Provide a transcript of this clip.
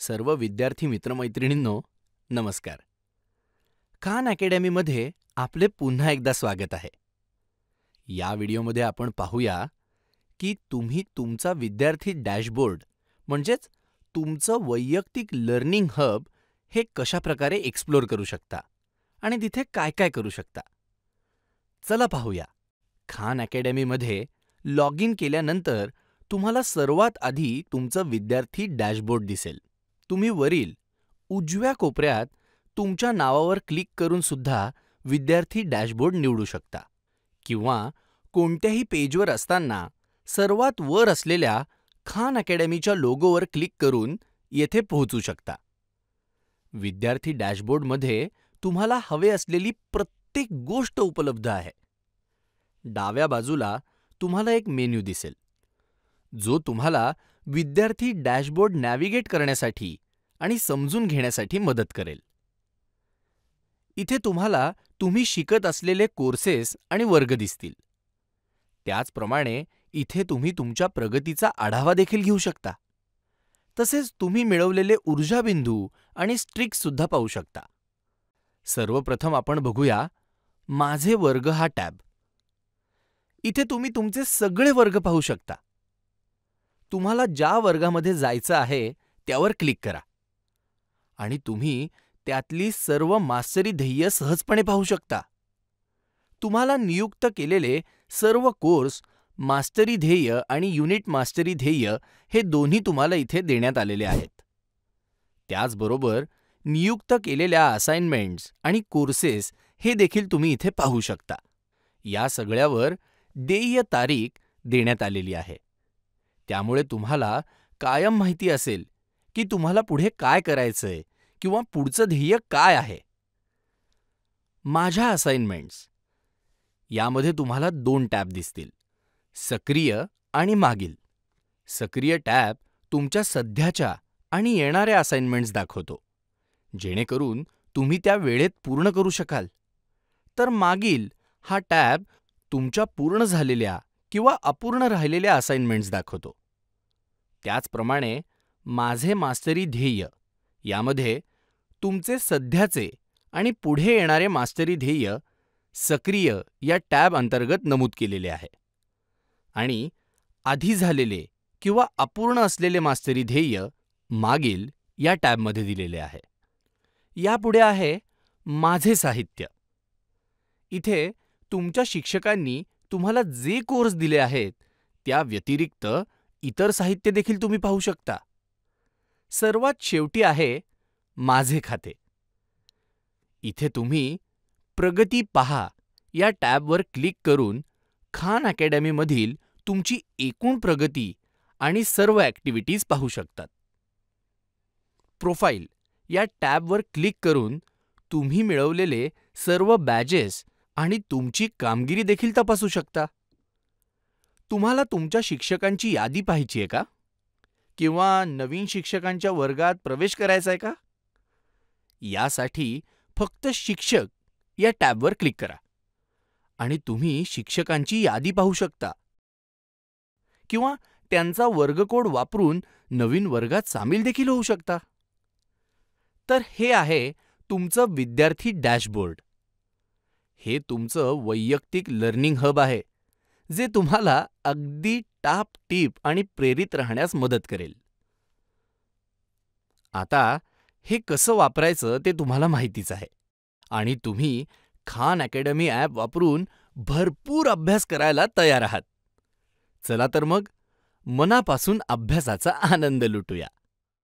सर्व विद्यार्थी मित्रमैत्रिणींनो, नमस्कार. खान अकॅडमीमध्ये आपले पुन्हा एकदा स्वागत आहे. या व्हिडिओमध्ये आपण पाहूया की तुम्ही तुमचा विद्यार्थी डॅशबोर्ड म्हणजेच तुमचं वैयक्तिक लर्निंग हब हे कशाप्रकारे एक्सप्लोर करू शकता आणि तिथे काय काय करू शकता. चला पाहूया. खान अकॅडमीमध्ये लॉग इन केल्यानंतर तुम्हाला सर्वात आधी तुमचं विद्यार्थी डॅशबोर्ड दिसेल. तुम्ही वरील उजव्या कोपऱ्यात तुमच्या नावावर क्लिक करून सुद्धा विद्यार्थी डॅशबोर्ड निवडू शकता किंवा कोणत्याही पेजवर असताना सर्वात वर असलेल्या खान अकॅडमीच्या लोगोवर क्लिक करून येथे पोहोचू शकता. विद्यार्थी डॅशबोर्डमध्ये तुम्हाला हवे असलेली प्रत्येक गोष्ट उपलब्ध आहे. डाव्या बाजूला तुम्हाला एक मेन्यू दिसेल, जो तुम्हाला विद्यार्थी डॅशबोर्ड नॅव्हिगेट करण्यासाठी आणि समजून घेण्यासाठी मदत करेल. इथे तुम्हाला तुम्ही शिकत असलेले कोर्सेस आणि वर्ग दिसतील. त्याचप्रमाणे इथे तुम्ही तुमच्या प्रगतीचा आढावा देखील घेऊ शकता. तसेच तुम्ही मिळवलेले ऊर्जाबिंदू आणि स्ट्रिक्स सुद्धा पाहू शकता. सर्वप्रथम आपण बघूया माझे वर्ग हा टॅब. इथे तुम्ही तुमचे सगळे वर्ग पाहू शकता. तुम्हाला ज्या वर्गामध्ये जायचं आहे त्यावर क्लिक करा आणि तुम्ही त्यातली सर्व मास्टरी ध्येय सहजपणे पाहू शकता. तुम्हाला नियुक्त केलेले सर्व कोर्स मास्टरी ध्येय आणि युनिट मास्टरी ध्येय हे दोन्ही तुम्हाला इथे देण्यात आलेले आहेत. त्याचबरोबर नियुक्त केलेल्या असाइनमेंट्स आणि कोर्सेस हे देखील तुम्ही इथे पाहू शकता. या सगळ्यावर देय तारीख देण्यात आलेली आहे. त्यामुळे तुम्हाला कायम माहिती असेल की तुम्हाला पुढे काय करायचंय किंवा पुढचं ध्येय काय आहे. माझ्या असाइनमेंट्स यामध्ये तुम्हाला 2 टॅब दिसतील, सक्रिय आणि मागील. सक्रिय टॅब तुमच्या सध्याच्या आणि येणाऱ्या असाइनमेंट्स दाखवतो, जेणेकरून तुम्ही त्या वेळेत पूर्ण करू शकाल. तर मागील हा टॅब तुमच्या पूर्ण झालेल्या किंवा अपूर्ण राहिलेल्या असाइनमेंट्स दाखवतो. त्याचप्रमाणे माझे मास्टरी ध्येय यामध्ये तुमचे सध्याचे आणि पुढे येणारे मास्टरी ध्येय सक्रिय या टॅब अंतर्गत नमूद केलेले आहे आणि आधी झालेले किंवा अपूर्ण असलेले मास्टरी ध्येय मागील या टॅबमध्ये दिलेले आहे. यापुढे आहे माझे साहित्य. इथे तुमच्या शिक्षकांनी तुम्हाला जे कोर्स दिले आहेत त्या व्यतिरिक्त इतर साहित्य देखील तुम्ही पाहू शकता. सर्वात शेवटी आहे माझे खाते. इथे तुम्ही प्रगती पहा या टॅबवर क्लिक करून खान अकॅडमीमधील तुमची एकूण प्रगती आणि सर्व ॲक्टिव्हिटीज पाहू शकतात. प्रोफाईल या टॅबवर क्लिक करून तुम्ही मिळवलेले सर्व बॅजेस आणि तुमची कामगिरी देखील तपासू शकता. तुम्हाला तुमच्या शिक्षकांची यादी पाहायची आहे का? किंवा नवीन शिक्षकांच्या वर्गात प्रवेश करायचा आहे का? यासाठी फक्त शिक्षक या टॅबवर क्लिक करा आणि तुम्ही शिक्षकांची यादी पाहू शकता किंवा त्यांचा वर्गकोड वापरून नवीन वर्गात सामील देखील होऊ शकता. तर हे आहे तुमचं विद्यार्थी डॅशबोर्ड. हे तुमचं वैयक्तिक लर्निंग हब आहे, जे तुम्हाला अगदी टापटीप आणि प्रेरित राहण्यास मदत करेल. आता हे कसं वापरायचं ते तुम्हाला माहितीच आहे आणि तुम्ही खान अकॅडमी ॲप वापरून भरपूर अभ्यास करायला तयार आहात. चला तर मग मनापासून अभ्यासाचा आनंद लुटूया.